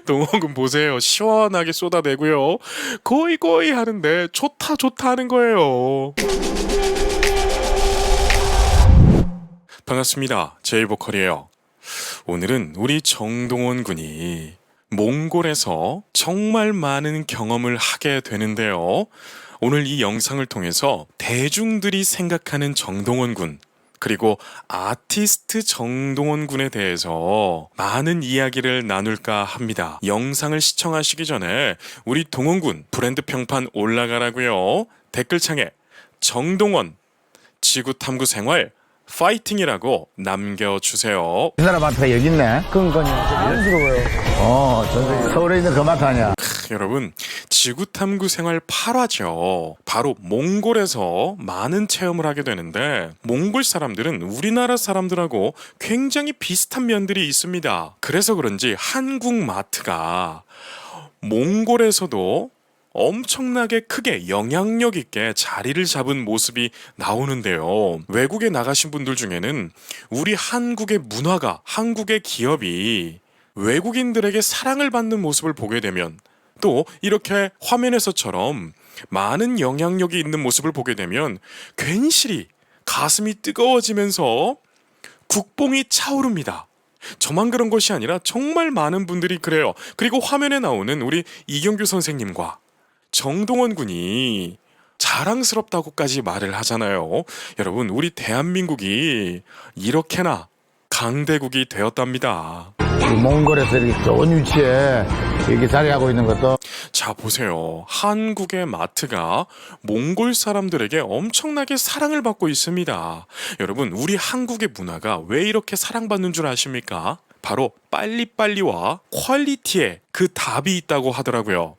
동원군 보세요. 시원하게 쏟아내고요. 고이 하는데 좋다 하는 거예요. 반갑습니다. 제이보컬이에요. 오늘은 우리 정동원 군이 몽골에서 정말 많은 경험을 하게 되는데요. 오늘 이 영상을 통해서 대중들이 생각하는 정동원 군, 그리고 아티스트 정동원 군에 대해서 많은 이야기를 나눌까 합니다. 영상을 시청하시기 전에 우리 동원 군 브랜드 평판 올라가라고요. 댓글창에 정동원 지구탐구 생활 파이팅이라고 남겨주세요. 이 사람 마트가 여기 있네. 그러니까요. 자연스러워요. 전세 서울에 있는 그 마트 아니야. 여러분, 지구탐구 생활 8화죠. 바로 몽골에서 많은 체험을 하게 되는데, 몽골 사람들은 우리나라 사람들하고 굉장히 비슷한 면들이 있습니다. 그래서 그런지 한국 마트가 몽골에서도 엄청나게 크게 영향력 있게 자리를 잡은 모습이 나오는데요. 외국에 나가신 분들 중에는 우리 한국의 문화가, 한국의 기업이 외국인들에게 사랑을 받는 모습을 보게 되면, 또 이렇게 화면에서처럼 많은 영향력이 있는 모습을 보게 되면 괜시리 가슴이 뜨거워지면서 국뽕이 차오릅니다. 저만 그런 것이 아니라 정말 많은 분들이 그래요. 그리고 화면에 나오는 우리 이경규 선생님과 정동원 군이 자랑스럽다고까지 말을 하잖아요. 여러분, 우리 대한민국이 이렇게나 강대국이 되었답니다. 몽골에서 이렇게 좋은 위치에 이렇게 자리하고 있는 것도. 자, 보세요. 한국의 마트가 몽골 사람들에게 엄청나게 사랑을 받고 있습니다. 여러분, 우리 한국의 문화가 왜 이렇게 사랑받는 줄 아십니까? 바로 빨리빨리와 퀄리티에 그 답이 있다고 하더라고요.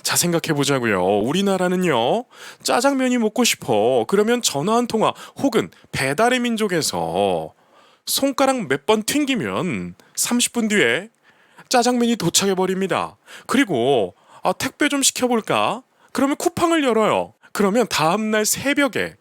자, 생각해보자고요. 우리나라는요, 짜장면이 먹고 싶어. 그러면 전화 한 통화 혹은 배달의 민족에서 손가락 몇 번 튕기면 30분 뒤에 짜장면이 도착해버립니다. 그리고 택배 좀 시켜볼까? 그러면 쿠팡을 열어요. 그러면 다음날 새벽에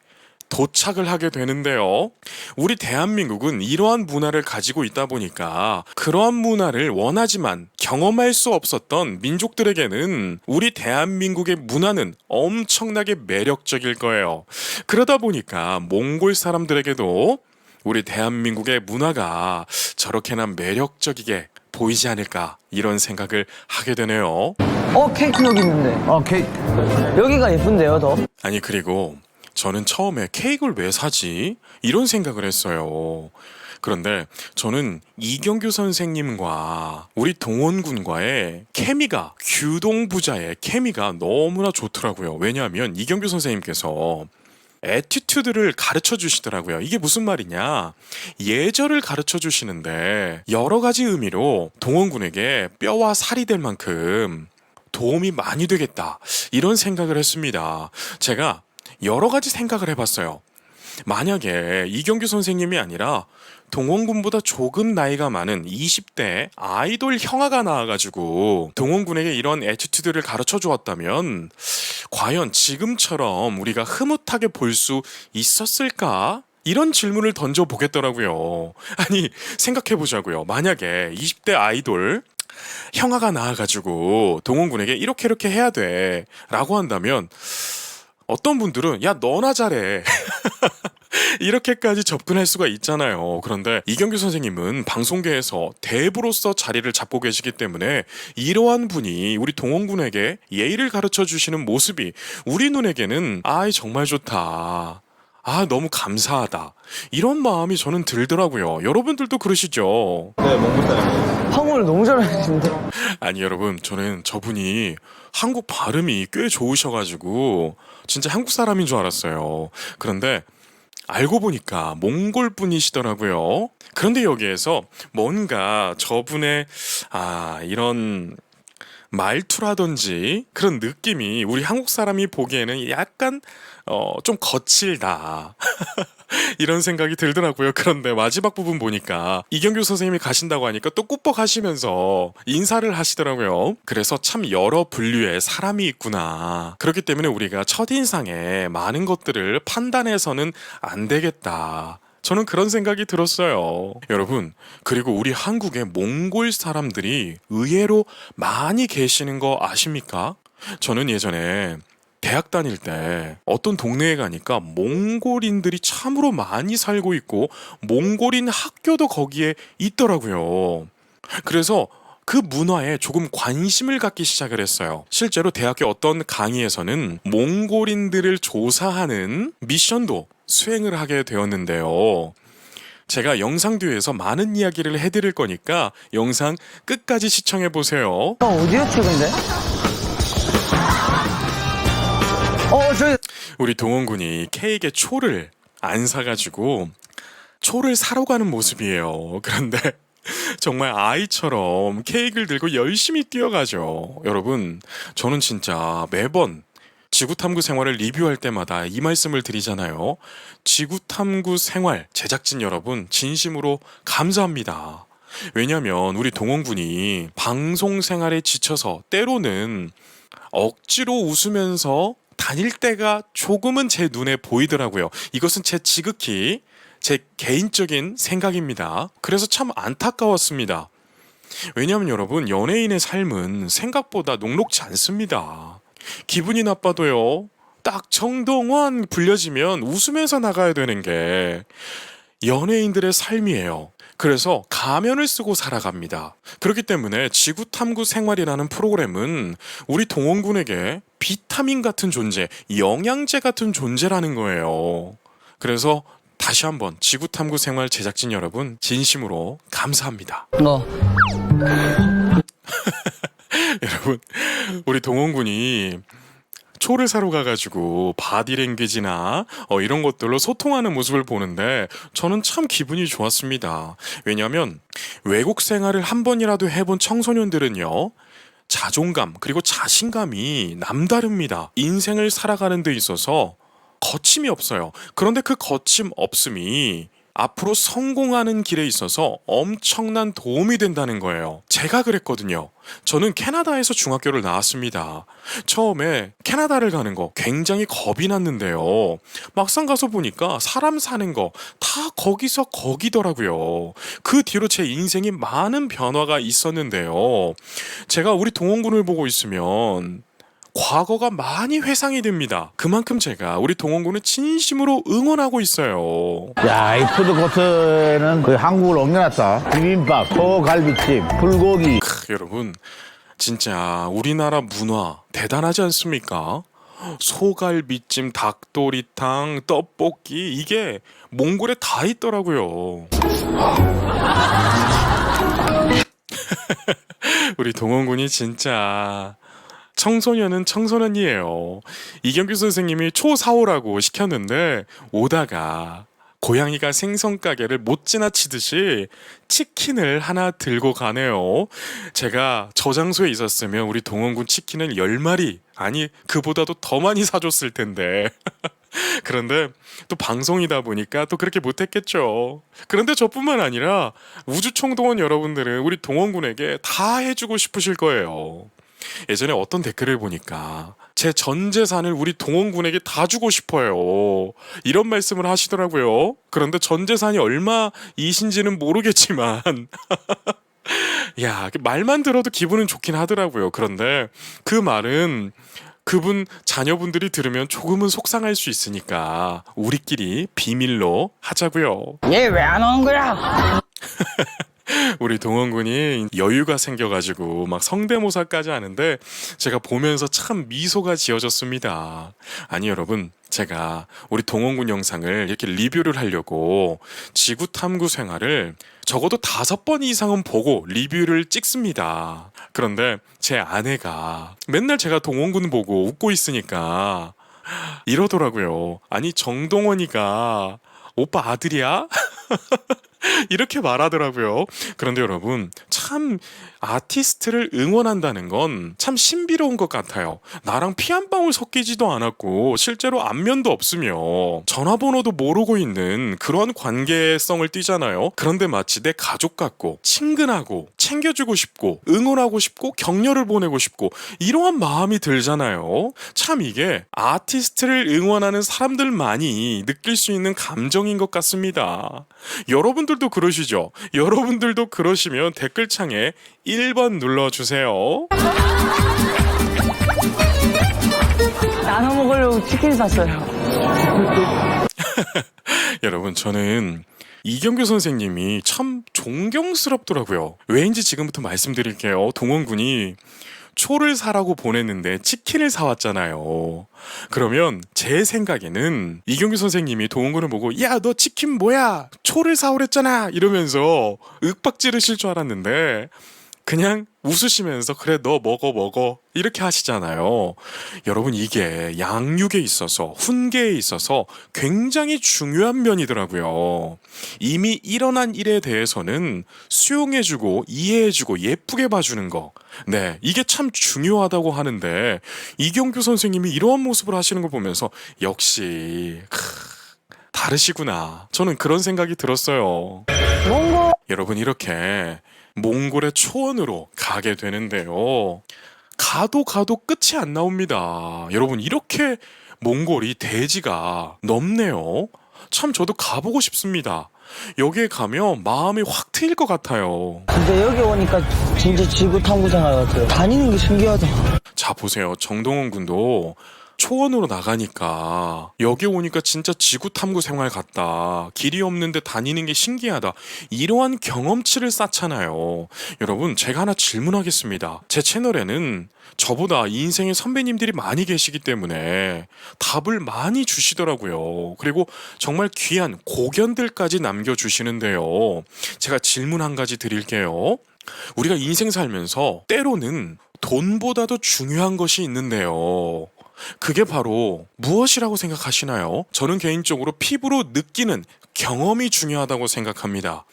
도착을 하게 되는데요. 우리 대한민국은 이러한 문화를 가지고 있다 보니까 그러한 문화를 원하지만 경험할 수 없었던 민족들에게는 우리 대한민국의 문화는 엄청나게 매력적일 거예요. 그러다 보니까 몽골 사람들에게도 우리 대한민국의 문화가 저렇게나 매력적이게 보이지 않을까, 이런 생각을 하게 되네요. 케이크 여기 있는데. 케이크. 여기가 예쁜데요, 더? 아니, 그리고 저는 처음에 케이크를 왜 사지? 이런 생각을 했어요. 그런데 저는 이경규 선생님과 우리 동원 군과의 케미가, 규동부자의 케미가 너무나 좋더라고요. 왜냐하면 이경규 선생님께서 에티튜드를 가르쳐 주시더라고요. 이게 무슨 말이냐? 예절을 가르쳐 주시는데 여러 가지 의미로 동원 군에게 뼈와 살이 될 만큼 도움이 많이 되겠다, 이런 생각을 했습니다. 제가 여러 가지 생각을 해봤어요. 만약에 이경규 선생님이 아니라 동원군보다 조금 나이가 많은 20대 아이돌 형아가 나와가지고 동원군에게 이런 애티튜드를 가르쳐 주었다면 과연 지금처럼 우리가 흐뭇하게 볼 수 있었을까? 이런 질문을 던져보겠더라고요. 아니, 생각해보자고요. 만약에 20대 아이돌 형아가 나와가지고 동원군에게 이렇게 해야 돼 라고 한다면 어떤 분들은 야, 너나 잘해 이렇게까지 접근할 수가 있잖아요. 그런데 이경규 선생님은 방송계에서 대부로서 자리를 잡고 계시기 때문에 이러한 분이 우리 동원군에게 예의를 가르쳐 주시는 모습이 우리 눈에게는 정말 좋다, 너무 감사하다, 이런 마음이 저는 들더라고요. 여러분들도 그러시죠? 네, 몽골 사람이에요. 한국어를 너무 잘하시는데. 아니, 여러분, 저는 저분이 한국 발음이 꽤 좋으셔가지고 진짜 한국 사람인 줄 알았어요. 그런데 알고 보니까 몽골 분이시더라고요. 그런데 여기에서 뭔가 저분의 이런 말투라든지 그런 느낌이 우리 한국 사람이 보기에는 약간 좀 거칠다 이런 생각이 들더라고요. 그런데 마지막 부분 보니까 이경규 선생님이 가신다고 하니까 또 꾸벅하시면서 인사를 하시더라고요. 그래서 참 여러 분류의 사람이 있구나. 그렇기 때문에 우리가 첫인상에 많은 것들을 판단해서는 안 되겠다, 저는 그런 생각이 들었어요. 여러분, 그리고 우리 한국에 몽골 사람들이 의외로 많이 계시는 거 아십니까? 저는 예전에 대학 다닐 때 어떤 동네에 가니까 몽골인들이 참으로 많이 살고 있고 몽골인 학교도 거기에 있더라고요. 그래서 그 문화에 조금 관심을 갖기 시작을 했어요. 실제로 대학교 어떤 강의에서는 몽골인들을 조사하는 미션도 수행을 하게 되었는데요. 제가 영상 뒤에서 많은 이야기를 해드릴 거니까 영상 끝까지 시청해 보세요. 어디였지 근데? 저기 우리 동원군이 케이크에 초를 안 사가지고 초를 사러 가는 모습이에요. 그런데 정말 아이처럼 케이크를 들고 열심히 뛰어가죠. 여러분, 저는 진짜 매번 지구탐구 생활을 리뷰할 때마다 이 말씀을 드리잖아요. 지구탐구 생활 제작진 여러분 진심으로 감사합니다. 왜냐하면 우리 동원군이 방송 생활에 지쳐서 때로는 억지로 웃으면서 다닐 때가 조금은 제 눈에 보이더라고요. 이것은 지극히 제 개인적인 생각입니다. 그래서 참 안타까웠습니다. 왜냐하면 여러분, 연예인의 삶은 생각보다 녹록지 않습니다. 기분이 나빠도요, 딱 정동원 불려지면 웃으면서 나가야 되는 게 연예인들의 삶이에요. 그래서 가면을 쓰고 살아갑니다. 그렇기 때문에 지구탐구 생활이라는 프로그램은 우리 동원군에게 비타민 같은 존재, 영양제 같은 존재라는 거예요. 그래서 다시 한번 지구탐구 생활 제작진 여러분 진심으로 감사합니다. 여러분, 우리 동원군이 초를 사러 가가지고 바디랭귀지나 이런 것들로 소통하는 모습을 보는데 저는 참 기분이 좋았습니다. 왜냐하면 외국 생활을 한 번이라도 해본 청소년들은요, 자존감 그리고 자신감이 남다릅니다. 인생을 살아가는 데 있어서 거침이 없어요. 그런데 그 거침 없음이 앞으로 성공하는 길에 있어서 엄청난 도움이 된다는 거예요. 제가 그랬거든요. 저는 캐나다에서 중학교를 나왔습니다. 처음에 캐나다를 가는 거 굉장히 겁이 났는데요. 막상 가서 보니까 사람 사는 거 다 거기서 거기더라고요. 그 뒤로 제 인생이 많은 변화가 있었는데요. 제가 우리 동원군을 보고 있으면 과거가 많이 회상이 됩니다. 그만큼 제가 우리 동원군을 진심으로 응원하고 있어요. 야, 이 푸드코트는 거의 한국을 옮겨놨다. 비빔밥, 소갈비찜, 불고기. 여러분, 진짜 우리나라 문화 대단하지 않습니까? 소갈비찜, 닭도리탕, 떡볶이, 이게 몽골에 다 있더라고요. 우리 동원군이 진짜 청소년은 청소년이에요. 이경규 선생님이 초 사오라고 시켰는데 오다가 고양이가 생선가게를 못 지나치듯이 치킨을 하나 들고 가네요. 제가 저 장소에 있었으면 우리 동원군 치킨을 10마리, 아니 그보다도 더 많이 사줬을 텐데. 그런데 또 방송이다 보니까 또 그렇게 못했겠죠. 그런데 저뿐만 아니라 우주총동원 여러분들은 우리 동원군에게 다 해주고 싶으실 거예요. 예전에 어떤 댓글을 보니까 제 전 재산을 우리 동원군에게 다 주고 싶어요, 이런 말씀을 하시더라고요. 그런데 전 재산이 얼마이신지는 모르겠지만 야, 말만 들어도 기분은 좋긴 하더라고요. 그런데 그 말은 그분 자녀분들이 들으면 조금은 속상할 수 있으니까 우리끼리 비밀로 하자고요. 얘 왜 안 오는 거야? 우리 동원군이 여유가 생겨가지고 막 성대모사까지 하는데 제가 보면서 참 미소가 지어졌습니다. 아니 여러분, 제가 우리 동원군 영상을 이렇게 리뷰를 하려고 지구탐구 생활을 적어도 5번 이상은 보고 리뷰를 찍습니다. 그런데 제 아내가 맨날 제가 동원군 보고 웃고 있으니까 이러더라고요. 아니 정동원이가 오빠 아들이야? 이렇게 말하더라고요. 그런데 여러분, 참 아티스트를 응원한다는 건 참 신비로운 것 같아요. 나랑 피 한 방울 섞이지도 않았고 실제로 안면도 없으며 전화번호도 모르고 있는 그런 관계성을 띠잖아요. 그런데 마치 내 가족 같고 친근하고 챙겨주고 싶고 응원하고 싶고 격려를 보내고 싶고 이러한 마음이 들잖아요. 참 이게 아티스트를 응원하는 사람들만이 느낄 수 있는 감정인 것 같습니다. 여러분들도 그러시죠? 여러분들도 그러시면 댓글창에 1번 눌러주세요. 나눠 먹으려고 치킨 샀어요. 여러분 저는 이경규 선생님이 참 존경스럽더라고요. 왜인지 지금부터 말씀드릴게요. 동원군이 초를 사라고 보냈는데 치킨을 사왔잖아요. 그러면 제 생각에는 이경규 선생님이 동원군을 보고 야 너 치킨 뭐야 초를 사오랬잖아 이러면서 윽박지르실 줄 알았는데 그냥 웃으시면서 그래 너 먹어 이렇게 하시잖아요. 여러분 이게 양육에 있어서 훈계에 있어서 굉장히 중요한 면이더라고요. 이미 일어난 일에 대해서는 수용해주고 이해해주고 예쁘게 봐주는 거. 네, 이게 참 중요하다고 하는데 이경규 선생님이 이러한 모습을 하시는 걸 보면서 역시 다르시구나. 저는 그런 생각이 들었어요. 여러분 이렇게 몽골의 초원으로 가게 되는데요. 가도 끝이 안 나옵니다. 여러분 이렇게 몽골이 대지가 넓네요. 참 저도 가보고 싶습니다. 여기에 가면 마음이 확 트일 것 같아요. 근데 여기 오니까 진짜 지구 탐구 생활 같아요. 다니는 게 신기하다. 자 보세요. 정동원 군도 초원으로 나가니까 여기 오니까 진짜 지구 탐구 생활 같다. 길이 없는데 다니는 게 신기하다. 이러한 경험치를 쌓잖아요. 여러분 제가 하나 질문하겠습니다. 제 채널에는 저보다 인생의 선배님들이 많이 계시기 때문에 답을 많이 주시더라고요. 그리고 정말 귀한 고견들까지 남겨주시는데요. 제가 질문 한 가지 드릴게요. 우리가 인생 살면서 때로는 돈보다도 중요한 것이 있는데요. 그게 바로 무엇이라고 생각하시나요? 저는 개인적으로 피부로 느끼는 경험이 중요하다고 생각합니다.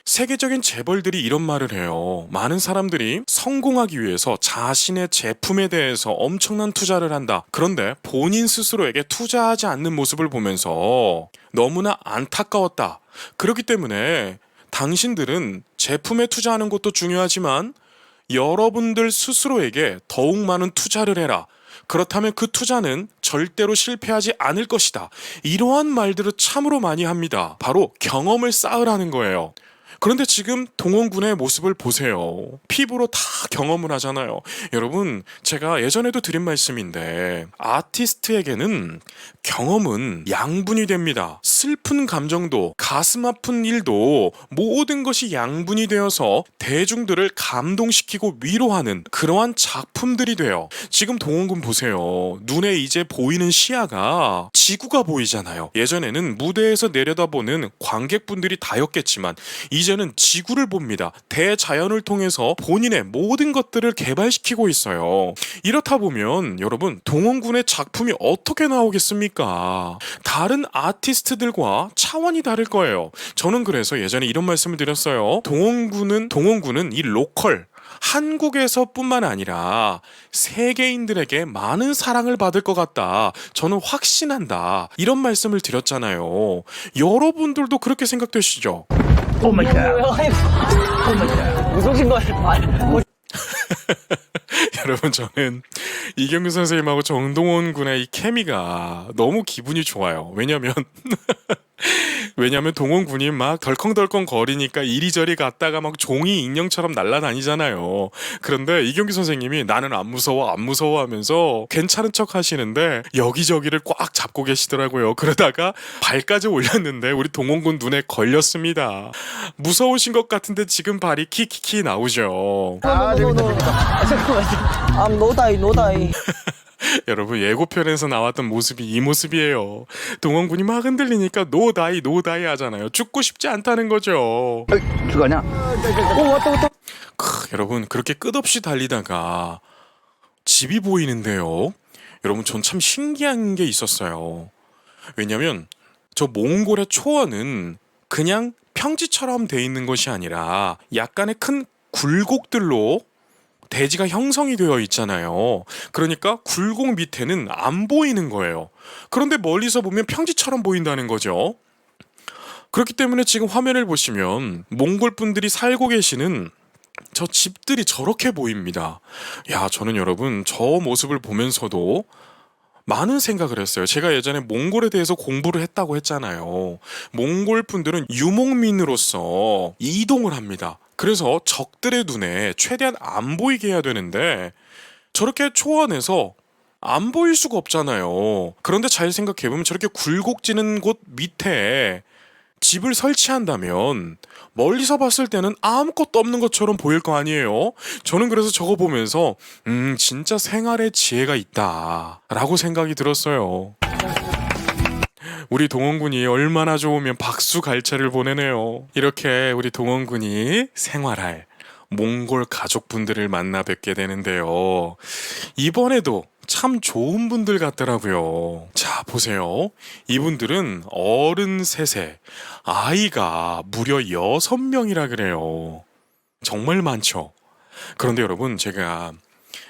세계적인 재벌들이 이런 말을 해요. 많은 사람들이 성공하기 위해서 자신의 제품에 대해서 엄청난 투자를 한다. 그런데 본인 스스로에게 투자하지 않는 모습을 보면서 너무나 안타까웠다. 그렇기 때문에 당신들은 제품에 투자하는 것도 중요하지만 여러분들 스스로에게 더욱 많은 투자를 해라. 그렇다면 그 투자는 절대로 실패하지 않을 것이다. 이러한 말들을 참으로 많이 합니다. 바로 경험을 쌓으라는 거예요. 그런데 지금 동원군의 모습을 보세요. 피부로 다 경험을 하잖아요. 여러분 제가 예전에도 드린 말씀인데 아티스트에게는 경험은 양분이 됩니다. 슬픈 감정도 가슴 아픈 일도 모든 것이 양분이 되어서 대중들을 감동시키고 위로하는 그러한 작품들이 돼요. 지금 동원군 보세요. 눈에 이제 보이는 시야가 지구가 보이잖아요. 예전에는 무대에서 내려다보는 관객분들이 다였겠지만 이제는 지구를 봅니다. 대자연을 통해서 본인의 모든 것들을 개발시키고 있어요. 이렇다 보면 여러분 동원군의 작품이 어떻게 나오겠습니까? 다른 아티스트들과 차원이 다를 거예요. 저는 그래서 예전에 이런 말씀을 드렸어요. 동원군은 이 로컬 한국에서뿐만 아니라 세계인들에게 많은 사랑을 받을 것 같다. 저는 확신한다. 이런 말씀을 드렸잖아요. 여러분들도 그렇게 생각되시죠? 무속인 걸. 여러분 저는 이경규 선생님하고 정동원 군의 이 케미가 너무 기분이 좋아요. 왜냐면 동원 군이 막 덜컹덜컹 거리니까 이리저리 갔다가 막 종이 인형처럼 날아다니잖아요. 그런데 이경규 선생님이 나는 안 무서워 하면서 괜찮은 척 하시는데 여기저기를 꽉 잡고 계시더라고요. 그러다가 발까지 올렸는데 우리 동원 군 눈에 걸렸습니다. 무서우신 것 같은데 지금 발이 키키키 나오죠. 잠깐만. 노다이. 여러분 예고편에서 나왔던 모습이 이 모습이에요. 동원군이 막 흔들리니까 노다이 하잖아요. 죽고 싶지 않다는 거죠. 죽었냐? 왔다. 여러분 그렇게 끝없이 달리다가 집이 보이는데요. 여러분 전 참 신기한 게 있었어요. 왜냐면 저 몽골의 초원은 그냥 평지처럼 돼 있는 것이 아니라 약간의 큰 굴곡들로 대지가 형성이 되어 있잖아요. 그러니까 굴곡 밑에는 안 보이는 거예요. 그런데 멀리서 보면 평지처럼 보인다는 거죠. 그렇기 때문에 지금 화면을 보시면 몽골 분들이 살고 계시는 저 집들이 저렇게 보입니다. 야, 저는 여러분 저 모습을 보면서도 많은 생각을 했어요. 제가 예전에 몽골에 대해서 공부를 했다고 했잖아요. 몽골 분들은 유목민으로서 이동을 합니다. 그래서 적들의 눈에 최대한 안 보이게 해야 되는데 저렇게 초원에서 안 보일 수가 없잖아요. 그런데 잘 생각해보면 저렇게 굴곡지는 곳 밑에 집을 설치한다면 멀리서 봤을 때는 아무것도 없는 것처럼 보일 거 아니에요. 저는 그래서 저거 보면서 진짜 생활의 지혜가 있다 라고 생각이 들었어요. 우리 동원군이 얼마나 좋으면 박수 갈채를 보내네요. 이렇게 우리 동원군이 생활할 몽골 가족분들을 만나 뵙게 되는데요. 이번에도 참 좋은 분들 같더라고요. 자, 보세요. 이분들은 어른 셋에 아이가 무려 6명이라 그래요. 정말 많죠. 그런데 여러분, 제가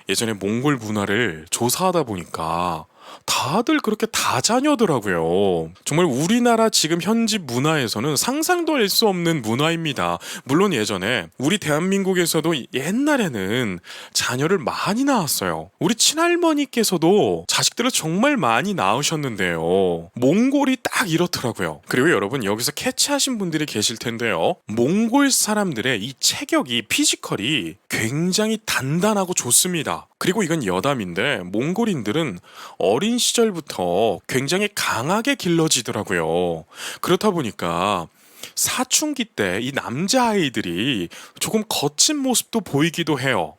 예전에 몽골 문화를 조사하다 보니까 다들 그렇게 다자녀더라고요. 정말 우리나라 지금 현지 문화에서는 상상도 할 수 없는 문화입니다. 물론 예전에 우리 대한민국에서도 옛날에는 자녀를 많이 낳았어요. 우리 친할머니께서도 자식들을 정말 많이 낳으셨는데요. 몽골이 딱 이렇더라고요. 그리고 여러분, 여기서 캐치하신 분들이 계실 텐데요. 몽골 사람들의 이 체격이, 피지컬이 굉장히 단단하고 좋습니다. 그리고 이건 여담인데 몽골인들은 어린 시절부터 굉장히 강하게 길러지더라고요. 그렇다 보니까 사춘기 때 이 남자아이들이 조금 거친 모습도 보이기도 해요.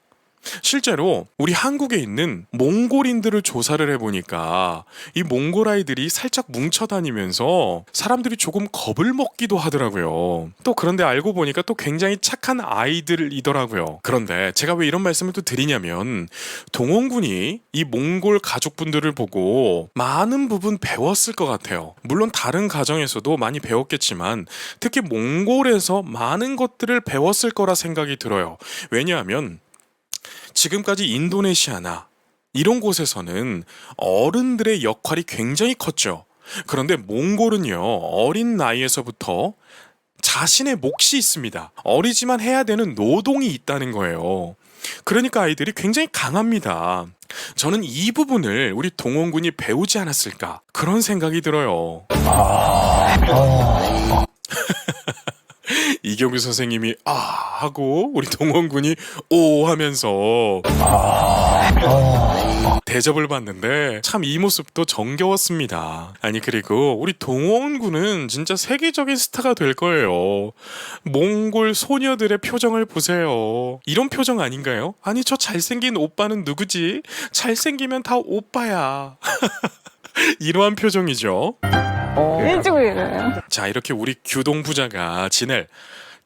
실제로 우리 한국에 있는 몽골인들을 조사를 해보니까 이 몽골 아이들이 살짝 뭉쳐다니면서 사람들이 조금 겁을 먹기도 하더라고요. 또 그런데 알고 보니까 또 굉장히 착한 아이들이더라고요. 그런데 제가 왜 이런 말씀을 또 드리냐면 동원군이 이 몽골 가족분들을 보고 많은 부분 배웠을 것 같아요. 물론 다른 가정에서도 많이 배웠겠지만 특히 몽골에서 많은 것들을 배웠을 거라 생각이 들어요. 왜냐하면 지금까지 인도네시아나 이런 곳에서는 어른들의 역할이 굉장히 컸죠. 그런데 몽골은요, 어린 나이에서부터 자신의 몫이 있습니다. 어리지만 해야 되는 노동이 있다는 거예요. 그러니까 아이들이 굉장히 강합니다. 저는 이 부분을 우리 동원군이 배우지 않았을까, 그런 생각이 들어요. 이경규 선생님이 아 하고 우리 동원군이 오 하면서 대접을 받는데 참 이 모습도 정겨웠습니다. 아니, 그리고 우리 동원군은 진짜 세계적인 스타가 될 거예요. 몽골 소녀들의 표정을 보세요. 이런 표정 아닌가요? 아니, 저 잘생긴 오빠는 누구지? 잘생기면 다 오빠야. 이러한 표정이죠. 일찍 일어나요. 자, 이렇게 우리 규동 부자가 지낼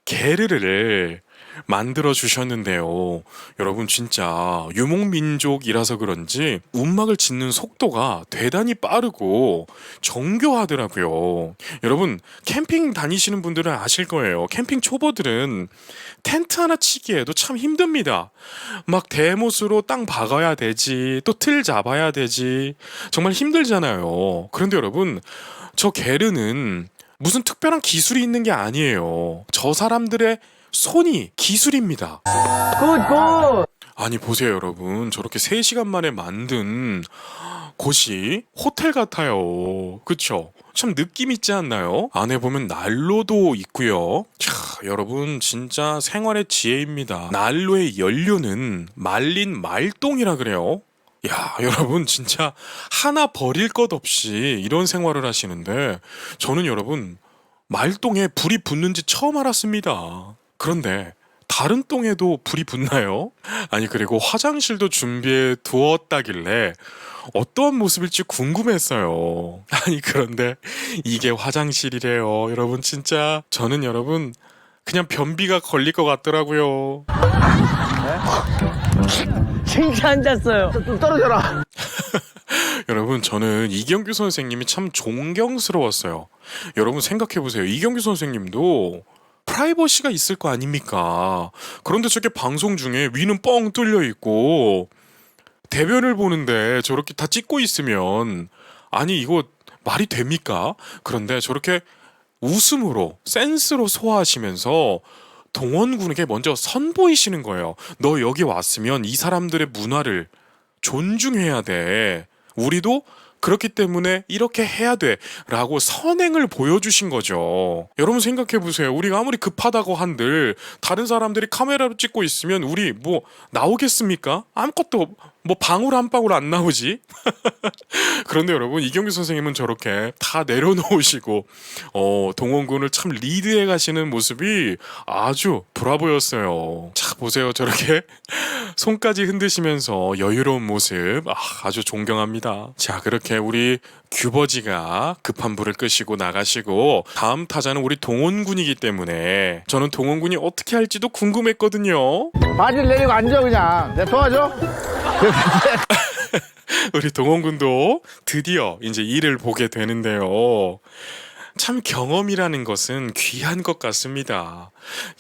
게르를 만들어 주셨는데요. 여러분, 진짜 유목민족이라서 그런지 움막을 짓는 속도가 대단히 빠르고 정교하더라고요. 여러분, 캠핑 다니시는 분들은 아실 거예요. 캠핑 초보들은 텐트 하나 치기에도 참 힘듭니다. 막 대못으로 땅 박아야 되지, 또 틀 잡아야 되지, 정말 힘들잖아요. 그런데 여러분, 저 게르는 무슨 특별한 기술이 있는 게 아니에요. 저 사람들의 손이 기술입니다. 굿! 아니, 보세요 여러분, 저렇게 3시간 만에 만든 곳이 호텔 같아요. 그쵸? 참 느낌 있지 않나요? 안에 보면 난로도 있고요. 자, 여러분, 진짜 생활의 지혜입니다. 난로의 연료는 말린 말똥이라 그래요. 야, 여러분, 진짜 하나 버릴 것 없이 이런 생활을 하시는데 저는 여러분, 말똥에 불이 붙는지 처음 알았습니다. 그런데 다른 똥에도 불이 붙나요? 아니, 그리고 화장실도 준비해 두었다길래 어떠한 모습일지 궁금했어요. 아니, 그런데 이게 화장실이래요. 여러분, 진짜 저는 여러분 그냥 변비가 걸릴 것 같더라고요. 진짜 앉았어요. 좀 떨어져라. 여러분, 저는 이경규 선생님이 참 존경스러웠어요. 여러분, 생각해보세요. 이경규 선생님도 프라이버시가 있을 거 아닙니까? 그런데 저렇게 방송 중에 위는 뻥 뚫려 있고 대변을 보는데 저렇게 다 찍고 있으면, 아니, 이거 말이 됩니까? 그런데 저렇게 웃음으로, 센스로 소화하시면서 동원군에게 먼저 선보이시는 거예요. 너 여기 왔으면 이 사람들의 문화를 존중해야 돼. 우리도 그렇기 때문에 이렇게 해야 돼 라고 선행을 보여주신 거죠. 여러분 생각해보세요. 우리가 아무리 급하다고 한들 다른 사람들이 카메라로 찍고 있으면 우리 뭐 나오겠습니까? 아무것도 뭐 방울 한 방울 안 나오지. 그런데 여러분 이경규 선생님은 저렇게 다 내려놓으시고 동원군을 참 리드해 가시는 모습이 아주 브라보였어요. 자 보세요. 저렇게 손까지 흔드시면서 여유로운 모습 아주 존경합니다. 자 그렇게 우리 규버지가 급한 불을 끄시고 나가시고 다음 타자는 우리 동원군이기 때문에 저는 동원군이 어떻게 할지도 궁금했거든요. 바지를 내리고 앉아 그냥. 내가 도와줘? 우리 동원군도 드디어 이제 일을 보게 되는데요. 참 경험이라는 것은 귀한 것 같습니다.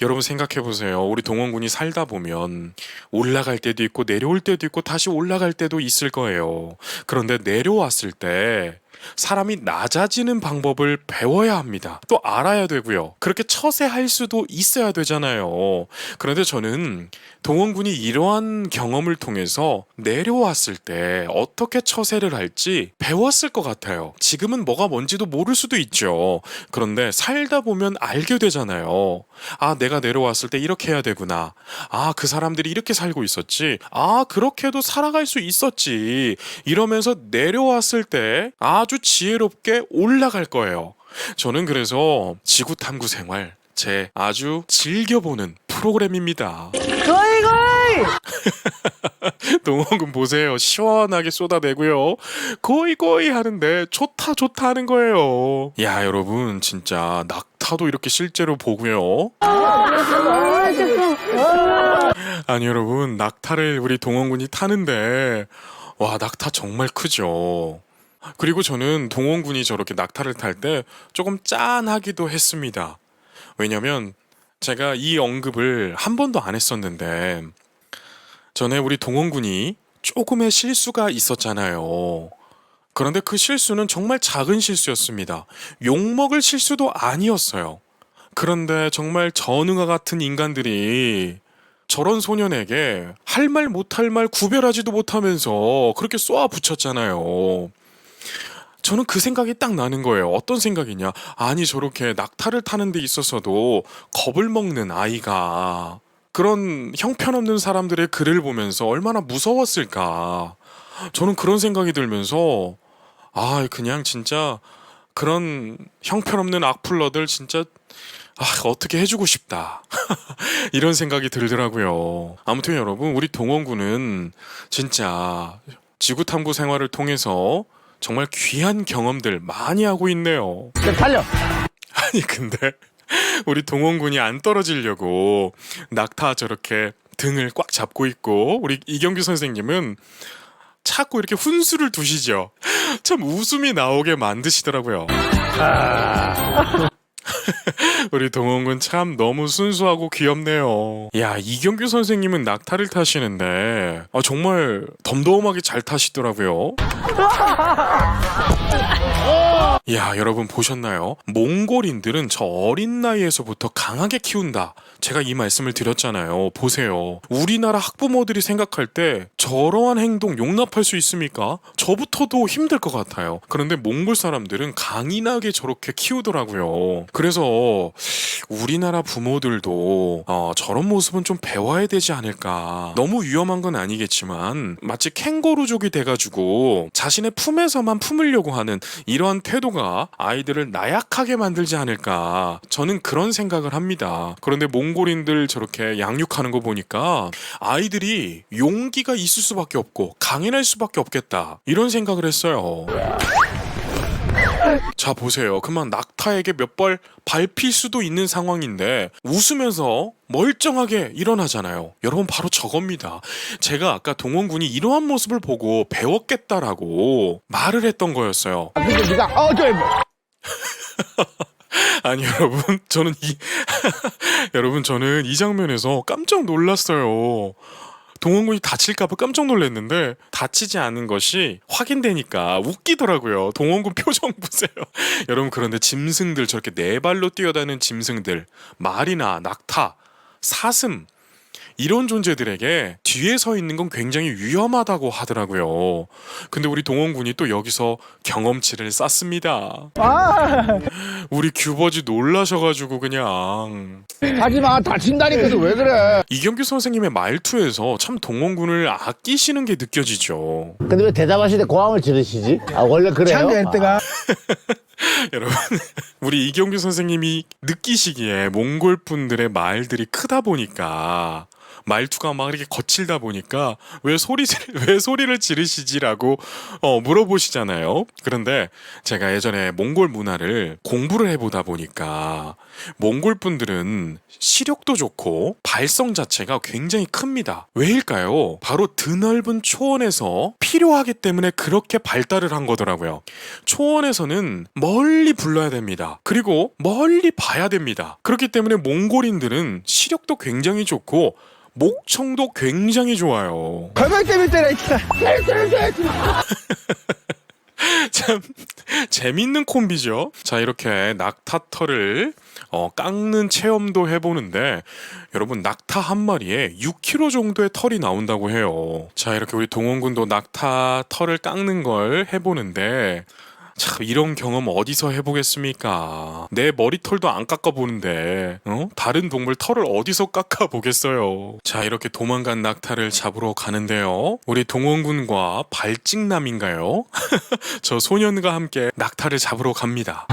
여러분 생각해 보세요. 우리 동원군이 살다 보면 올라갈 때도 있고 내려올 때도 있고 다시 올라갈 때도 있을 거예요. 그런데 내려왔을 때 사람이 낮아지는 방법을 배워야 합니다. 또 알아야 되고요. 그렇게 처세할 수도 있어야 되잖아요. 그런데 저는 동원군이 이러한 경험을 통해서 내려왔을 때 어떻게 처세를 할지 배웠을 것 같아요. 지금은 뭐가 뭔지도 모를 수도 있죠. 그런데 살다 보면 알게 되잖아요. 아, 내가 내려왔을 때 이렇게 해야 되구나. 아, 그 사람들이 이렇게 살고 있었지. 아, 그렇게도 살아갈 수 있었지. 이러면서 내려왔을 때 아주 지혜롭게 올라갈 거예요. 저는 그래서 지구 탐구 생활 제 아주 즐겨보는 프로그램입니다. 동원군 보세요. 시원하게 쏟아내고요. 거의 하는데 좋다 하는 거예요. 야 여러분 진짜 낙타도 이렇게 실제로 보고요. 아니 여러분 낙타를 우리 동원군이 타는데 와 낙타 정말 크죠. 그리고 저는 동원군이 저렇게 낙타를 탈 때 조금 짠하기도 했습니다. 왜냐면 제가 이 언급을 한 번도 안 했었는데 전에 우리 동원군이 조금의 실수가 있었잖아요. 그런데 그 실수는 정말 작은 실수였습니다. 욕먹을 실수도 아니었어요. 그런데 정말 전응아 같은 인간들이 저런 소년에게 할 말 못할 말 구별하지도 못하면서 그렇게 쏘아 붙였잖아요. 저는 그 생각이 딱 나는 거예요. 어떤 생각이냐? 아니 저렇게 낙타를 타는 데 있어서도 겁을 먹는 아이가 그런 형편없는 사람들의 글을 보면서 얼마나 무서웠을까. 저는 그런 생각이 들면서 그냥 진짜 그런 형편없는 악플러들 진짜 어떻게 해주고 싶다. 이런 생각이 들더라고요. 아무튼 여러분 우리 동원군은 진짜 지구탐구 생활을 통해서 정말 귀한 경험들 많이 하고 있네요. 달려. 아니 근데 우리 동원군이 안 떨어지려고 낙타 저렇게 등을 꽉 잡고 있고 우리 이경규 선생님은 자꾸 이렇게 훈수를 두시죠. 참 웃음이 나오게 만드시더라고요. 우리 동원군 참 너무 순수하고 귀엽네요. 야 이경규 선생님은 낙타를 타시는데 정말 덤덤하게 잘 타시더라고요. 야 여러분 보셨나요? 몽골인들은 저 어린 나이에서부터 강하게 키운다. 제가 이 말씀을 드렸잖아요. 보세요. 우리나라 학부모들이 생각할 때 저러한 행동 용납할 수 있습니까? 저부터도 힘들 것 같아요. 그런데 몽골 사람들은 강인하게 저렇게 키우더라고요. 그래서 우리나라 부모들도 저런 모습은 좀 배워야 되지 않을까. 너무 위험한 건 아니겠지만 마치 캥거루족이 돼가지고 자신의 품에서만 품으려고 하는 이러한 태도가 아이들을 나약하게 만들지 않을까. 저는 그런 생각을 합니다. 그런데 몽골인들 저렇게 양육하는 거 보니까 아이들이 용기가 있을 수밖에 없고 강인할 수밖에 없겠다. 이런 생각을 했어요. 자 보세요. 그만 낙타에게 몇 발 밟힐 수도 있는 상황인데 웃으면서 멀쩡하게 일어나잖아요. 여러분 바로 저겁니다. 제가 아까 동원군이 이러한 모습을 보고 배웠겠다라고 말을 했던 거였어요. 근데 네가 아니 여러분 저는 여러분 저는 이 장면에서 깜짝 놀랐어요. 동원군이 다칠까봐 깜짝 놀랐는데 다치지 않은 것이 확인되니까 웃기더라고요. 동원군 표정 보세요. 여러분 그런데 짐승들 저렇게 네 발로 뛰어다니는 짐승들 말이나 낙타 사슴 이런 존재들에게 뒤에 서 있는 건 굉장히 위험하다고 하더라고요. 근데 우리 동원군이 또 여기서 경험치를 쌓습니다. 우리 규버지 놀라셔가지고 그냥 하지마, 다친다니까. 왜 그래? 이경규 선생님의 말투에서 참 동원군을 아끼시는 게 느껴지죠. 근데 왜 대답하실 때 고함을 지르시지? 원래 그래요? 참견때가 여러분, 우리 이경규 선생님이 느끼시기에 몽골 분들의 말들이 크다 보니까 말투가 막 이렇게 거칠다 보니까 왜 소리를 지르시지라고 물어보시잖아요. 그런데 제가 예전에 몽골 문화를 공부를 해보다 보니까 몽골 분들은 시력도 좋고 발성 자체가 굉장히 큽니다. 왜일까요? 바로 드넓은 초원에서 필요하기 때문에 그렇게 발달을 한 거더라고요. 초원에서는 멀리 불러야 됩니다. 그리고 멀리 봐야 됩니다. 그렇기 때문에 몽골인들은 시력도 굉장히 좋고 목청도 굉장히 좋아요. 걸걸 때밀 때라 있다. 참 재밌는 콤비죠. 자, 이렇게 낙타털을 깎는 체험도 해보는데 여러분, 낙타 한 마리에 6kg 정도의 털이 나온다고 해요. 자, 이렇게 우리 동원군도 낙타 털을 깎는 걸 해보는데 참 이런 경험 어디서 해보겠습니까? 내 머리털도 안 깎아보는데 다른 동물 털을 어디서 깎아보겠어요. 자, 이렇게 도망간 낙타를 잡으러 가는데요. 우리 동원군과 발찍남인가요? 저 소년과 함께 낙타를 잡으러 갑니다.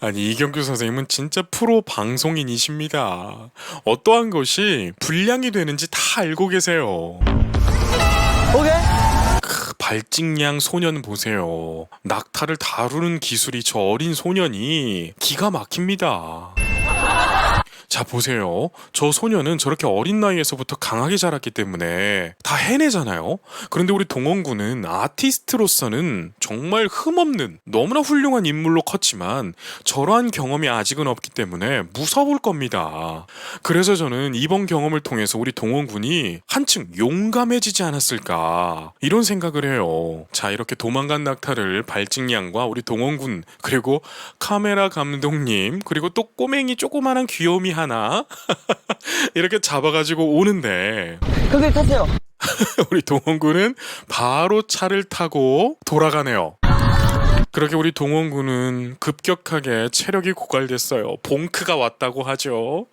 아니, 이경규 선생님은 진짜 프로 방송인이십니다. 어떠한 것이 불량이 되는지 다 알고 계세요. 오케이. 발찍냥 소년 보세요. 낙타를 다루는 기술이 저 어린 소년이 기가 막힙니다. 자, 보세요. 저 소년은 저렇게 어린 나이에서부터 강하게 자랐기 때문에 다 해내잖아요. 그런데 우리 동원군은 아티스트로서는 정말 흠없는 너무나 훌륭한 인물로 컸지만 저러한 경험이 아직은 없기 때문에 무서울 겁니다. 그래서 저는 이번 경험을 통해서 우리 동원군이 한층 용감해지지 않았을까 이런 생각을 해요. 자, 이렇게 도망간 낙타를 발찍냥과 우리 동원군 그리고 카메라 감독님 그리고 또 꼬맹이 조그마한 귀요미 하나 이렇게 잡아가지고 오는데 거기 타세요. 우리 동원군은 바로 차를 타고 돌아가네요. 그렇게 우리 동원군은 급격하게 체력이 고갈됐어요. 봉크가 왔다고 하죠.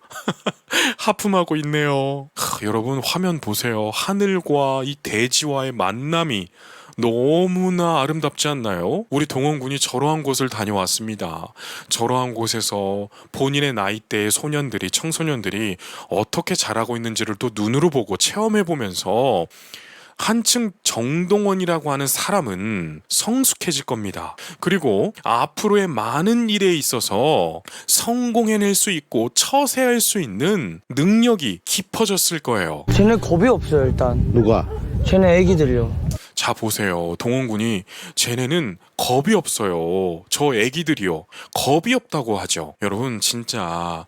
하품하고 있네요. 여러분, 화면 보세요. 하늘과 이 대지와의 만남이 너무나 아름답지 않나요? 우리 동원군이 저러한 곳을 다녀왔습니다. 저러한 곳에서 본인의 나이대의 소년들이, 청소년들이 어떻게 자라고 있는지를 또 눈으로 보고 체험해보면서 한층 정동원이라고 하는 사람은 성숙해질 겁니다. 그리고 앞으로의 많은 일에 있어서 성공해낼 수 있고 처세할 수 있는 능력이 깊어졌을 거예요. 쟤네 겁이 없어요, 일단. 누가? 쟤네 애기들이요. 자, 보세요. 동원군이 쟤네는 겁이 없어요. 저 애기들이요. 겁이 없다고 하죠. 여러분, 진짜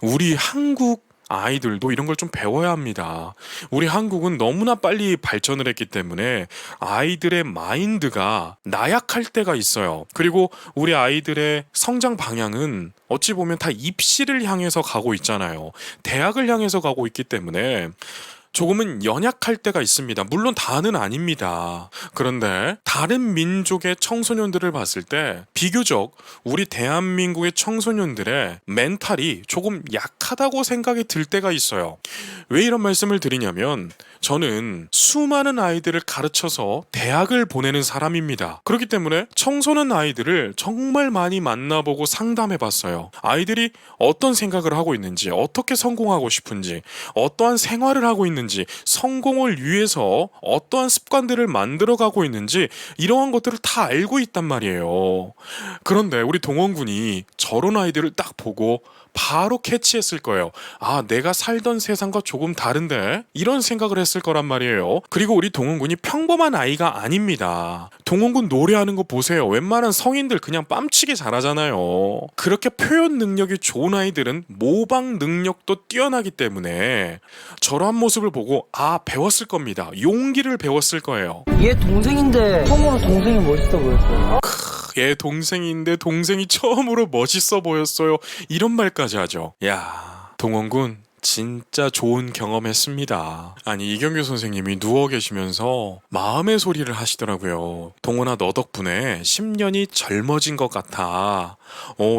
우리 한국 아이들도 이런 걸 좀 배워야 합니다. 우리 한국은 너무나 빨리 발전을 했기 때문에 아이들의 마인드가 나약할 때가 있어요. 그리고 우리 아이들의 성장 방향은 어찌 보면 다 입시를 향해서 가고 있잖아요. 대학을 향해서 가고 있기 때문에 조금은 연약할 때가 있습니다. 물론 다는 아닙니다. 그런데 다른 민족의 청소년들을 봤을 때 비교적 우리 대한민국의 청소년들의 멘탈이 조금 약하다고 생각이 들 때가 있어요. 왜 이런 말씀을 드리냐면 저는 수많은 아이들을 가르쳐서 대학을 보내는 사람입니다. 그렇기 때문에 청소년 아이들을 정말 많이 만나보고 상담해봤어요. 아이들이 어떤 생각을 하고 있는지, 어떻게 성공하고 싶은지, 어떠한 생활을 하고 있는지, 성공을 위해서 어떠한 습관들을 만들어가고 있는지 이러한 것들을 다 알고 있단 말이에요. 그런데 우리 동원군이 저런 아이들을 딱 보고 바로 캐치했을 거예요. 아, 내가 살던 세상과 조금 다른데? 이런 생각을 했을 거란 말이에요. 그리고 우리 동원군이 평범한 아이가 아닙니다. 동원군 노래하는 거 보세요. 웬만한 성인들 그냥 뺨치게 잘하잖아요. 그렇게 표현 능력이 좋은 아이들은 모방 능력도 뛰어나기 때문에 저러한 모습을 보고 배웠을 겁니다. 용기를 배웠을 거예요. 얘 동생인데 처음으로 동생이 멋있어 보였어요. 얘 동생인데 동생이 처음으로 멋있어 보였어요. 이런 말까지 하죠. 야, 동원군 진짜 좋은 경험했습니다. 아니 이경규 선생님이 누워 계시면서 마음의 소리를 하시더라고요. 동원아 너 덕분에 10년이 젊어진 것 같아.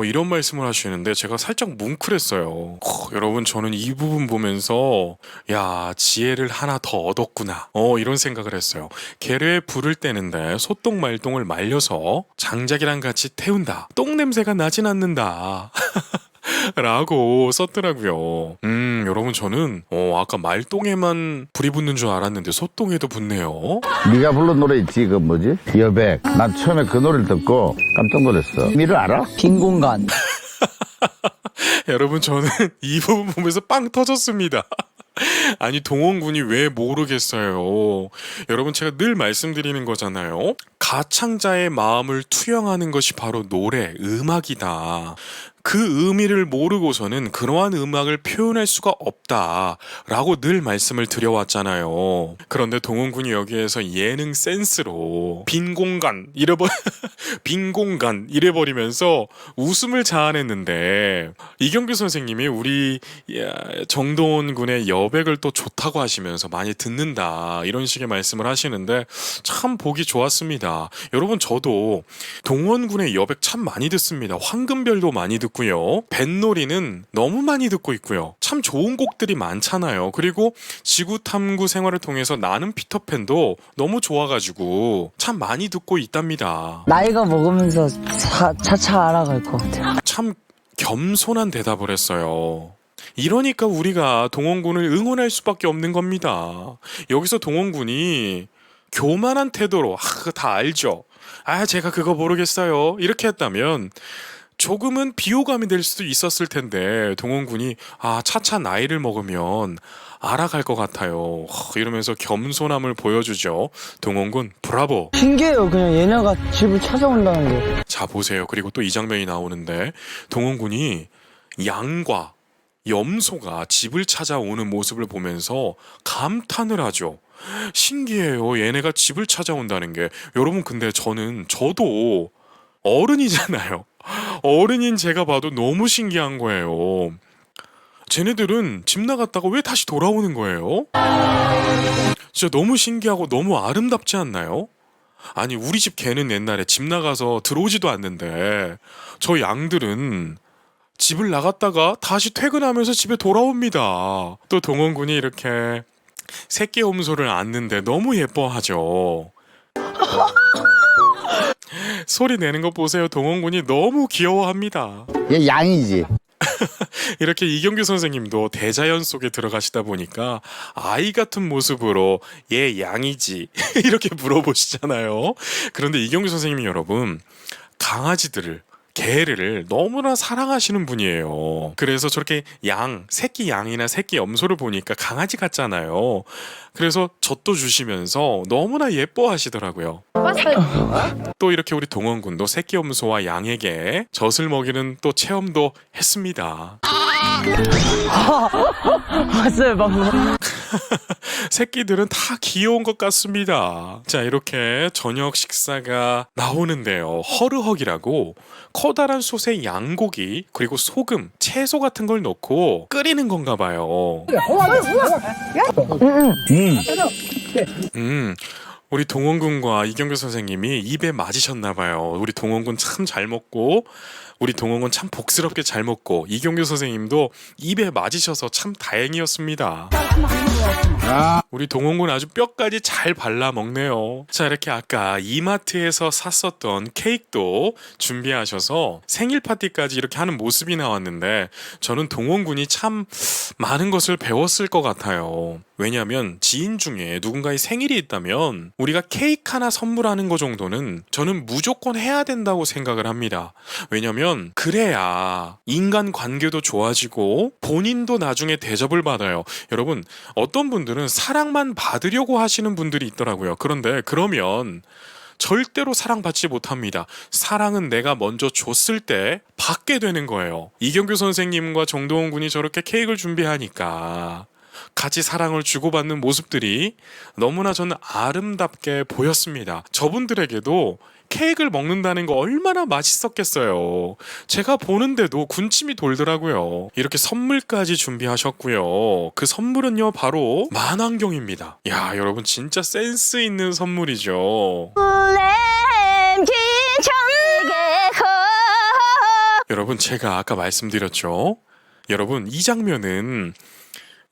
이런 말씀을 하시는데 제가 살짝 뭉클했어요. 여러분 저는 이 부분 보면서 야 지혜를 하나 더 얻었구나. 이런 생각을 했어요. 계례에 불을 떼는데 소똥 말똥을 말려서 장작이랑 같이 태운다. 똥 냄새가 나진 않는다. 라고 썼더라고요. 여러분 저는 아까 말똥에만 불이 붙는 줄 알았는데 소똥에도 붙네요. 네가 부른 노래 있지 그 뭐지? 여백. 난 처음에 그 노래를 듣고 깜짝 놀랐어. 미를 알아? 빈 공간. 여러분 저는 이 부분 보면서 빵 터졌습니다. 아니 동원군이 왜 모르겠어요. 여러분 제가 늘 말씀드리는 거잖아요. 가창자의 마음을 투영하는 것이 바로 노래, 음악이다. 그 의미를 모르고서는 그러한 음악을 표현할 수가 없다라고 늘 말씀을 드려왔잖아요. 그런데 동원군이 여기에서 예능 센스로 빈 공간 이래버리면서 웃음을 자아냈는데 이경규 선생님이 우리 정동원 군의 여백을 또 좋다고 하시면서 많이 듣는다 이런 식의 말씀을 하시는데 참 보기 좋았습니다. 여러분 저도 동원 군의 여백 참 많이 듣습니다. 황금별도 많이 듣고요. 뱃놀이는 너무 많이 듣고 있고요. 참 좋은 곡들이 많잖아요. 그리고 지구탐구 생활을 통해서 나는 피터팬도 너무 좋아가지고 참 많이 듣고 있답니다. 나이가 먹으면서 차차 알아갈 것 같아요. 참 겸손한 대답을 했어요. 이러니까 우리가 동원군을 응원할 수밖에 없는 겁니다. 여기서 동원군이 교만한 태도로 그거 다 알죠. 제가 그거 모르겠어요. 이렇게 했다면 조금은 비호감이 될 수도 있었을 텐데 동원군이 차차 나이를 먹으면 알아갈 것 같아요. 이러면서 겸손함을 보여주죠. 동원군 브라보. 신기해요. 그냥 얘네가 집을 찾아온다는 게. 자 보세요. 그리고 또 이 장면이 나오는데 동원군이 양과 염소가 집을 찾아오는 모습을 보면서 감탄을 하죠. 신기해요. 얘네가 집을 찾아온다는 게. 여러분 근데 저도 어른이잖아요. 어른인 제가 봐도 너무 신기한 거예요. 쟤네들은 집 나갔다가 왜 다시 돌아오는 거예요? 진짜 너무 신기하고 너무 아름답지 않나요? 아니 우리 집 개는 옛날에 집 나가서 들어오지도 않는데 저 양들은 집을 나갔다가 다시 퇴근하면서 집에 돌아옵니다. 또 동원군이 이렇게 새끼 염소를 안는데 너무 예뻐하죠. 소리 내는 거 보세요. 동원군이 너무 귀여워합니다. 얘 양이지. 이렇게 이경규 선생님도 대자연 속에 들어가시다 보니까 아이 같은 모습으로 얘 양이지 이렇게 물어보시잖아요. 그런데 이경규 선생님이 여러분 개를 너무나 사랑하시는 분이에요. 그래서 저렇게 새끼 양이나 새끼 염소를 보니까 강아지 같잖아요. 그래서 젖도 주시면서 너무나 예뻐하시더라고요. 또 이렇게 우리 동원군도 새끼 염소와 양에게 젖을 먹이는 또 체험도 했습니다. 봤어요, 방금. 새끼들은 다 귀여운 것 같습니다. 자 이렇게 저녁 식사가 나오는데요. 허르헉이라고 커다란 솥에 양고기 그리고 소금, 채소 같은 걸 넣고 끓이는 건가 봐요. 우리 동원군과 이경규 선생님이 입에 맞으셨나 봐요. 우리 동원군 참 잘 먹고 우리 동원군 참 복스럽게 잘 먹고 이경규 선생님도 입에 맞으셔서 참 다행이었습니다. 우리 동원군 아주 뼈까지 잘 발라 먹네요. 자 이렇게 아까 이마트에서 샀었던 케이크도 준비하셔서 생일 파티까지 이렇게 하는 모습이 나왔는데 저는 동원군이 참 많은 것을 배웠을 것 같아요. 왜냐하면 지인 중에 누군가의 생일이 있다면 우리가 케이크 하나 선물하는 거 정도는 저는 무조건 해야 된다고 생각을 합니다. 왜냐면 그래야 인간관계도 좋아지고 본인도 나중에 대접을 받아요. 여러분 어떤 분들은 사랑만 받으려고 하시는 분들이 있더라고요. 그런데 그러면 절대로 사랑받지 못합니다. 사랑은 내가 먼저 줬을 때 받게 되는 거예요. 이경규 선생님과 정동원 군이 저렇게 케이크를 준비하니까 같이 사랑을 주고받는 모습들이 너무나 저는 아름답게 보였습니다. 저분들에게도 케이크를 먹는다는 거 얼마나 맛있었겠어요. 제가 보는데도 군침이 돌더라고요. 이렇게 선물까지 준비하셨고요. 그 선물은요, 바로 만환경입니다. 야, 여러분 진짜 센스 있는 선물이죠. 여러분, 제가 아까 말씀드렸죠. 여러분, 이 장면은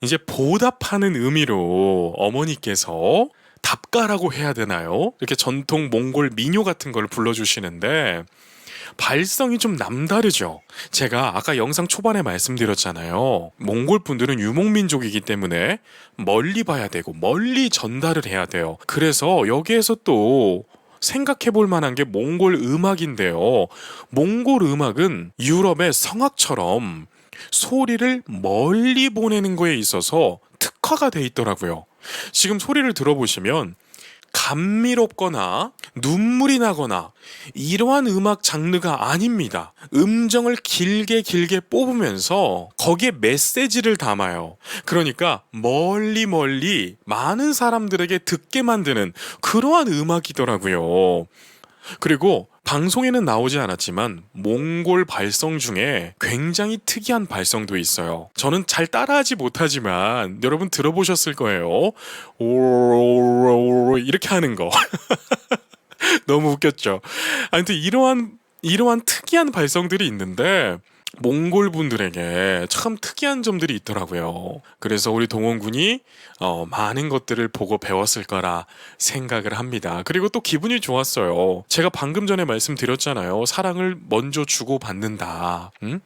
이제 보답하는 의미로 어머니께서 답가라고 해야 되나요? 이렇게 전통 몽골 민요 같은 걸 불러주시는데 발성이 좀 남다르죠. 제가 아까 영상 초반에 말씀드렸잖아요. 몽골 분들은 유목민족이기 때문에 멀리 봐야 되고 멀리 전달을 해야 돼요. 그래서 여기에서 또 생각해 볼 만한 게 몽골 음악인데요. 몽골 음악은 유럽의 성악처럼 소리를 멀리 보내는 거에 있어서 특화가 돼 있더라고요. 지금 소리를 들어보시면 감미롭거나 눈물이 나거나 이러한 음악 장르가 아닙니다. 음정을 길게 뽑으면서 거기에 메시지를 담아요. 그러니까 멀리 많은 사람들에게 듣게 만드는 그러한 음악이더라고요. 그리고 방송에는 나오지 않았지만 몽골 발성 중에 굉장히 특이한 발성도 있어요. 저는 잘 따라하지 못하지만 여러분 들어보셨을 거예요. 이렇게 하는 거. 너무 웃겼죠. 아무튼 이러한 특이한 발성들이 있는데 몽골 분들에게 참 특이한 점들이 있더라고요. 그래서 우리 동원군이 많은 것들을 보고 배웠을 거라 생각을 합니다. 그리고 또 기분이 좋았어요. 제가 방금 전에 말씀드렸잖아요. 사랑을 먼저 주고받는다. 응?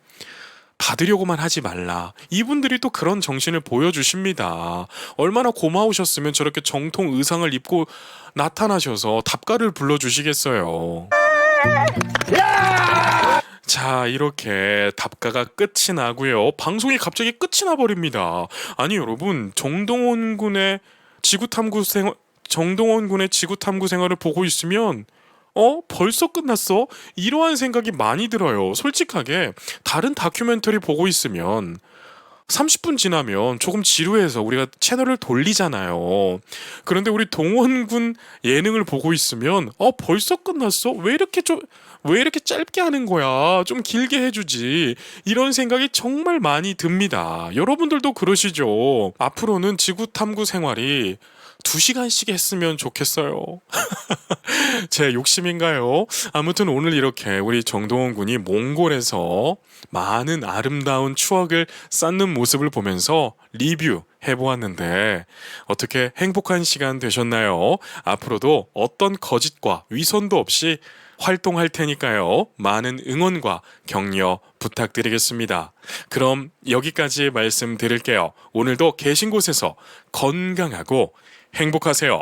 받으려고만 하지 말라. 이분들이 또 그런 정신을 보여주십니다. 얼마나 고마우셨으면 저렇게 정통 의상을 입고 나타나셔서 답가를 불러주시겠어요. 자, 이렇게 답가가 끝이 나고요. 방송이 갑자기 끝이 나버립니다. 아니 여러분, 정동원 군의 지구 탐구 생활을 보고 있으면 벌써 끝났어? 이러한 생각이 많이 들어요. 솔직하게 다른 다큐멘터리 보고 있으면 30분 지나면 조금 지루해서 우리가 채널을 돌리잖아요. 그런데 우리 동원군 예능을 보고 있으면 벌써 끝났어? 왜 이렇게 짧게 하는 거야? 좀 길게 해주지. 이런 생각이 정말 많이 듭니다. 여러분들도 그러시죠? 앞으로는 지구 탐구 생활이 2시간씩 했으면 좋겠어요. 제 욕심인가요? 아무튼 오늘 이렇게 우리 정동원 군이 몽골에서 많은 아름다운 추억을 쌓는 모습을 보면서 리뷰 해보았는데 어떻게 행복한 시간 되셨나요? 앞으로도 어떤 거짓과 위선도 없이 활동할 테니까요. 많은 응원과 격려 부탁드리겠습니다. 그럼 여기까지 말씀드릴게요. 오늘도 계신 곳에서 건강하고 행복하세요.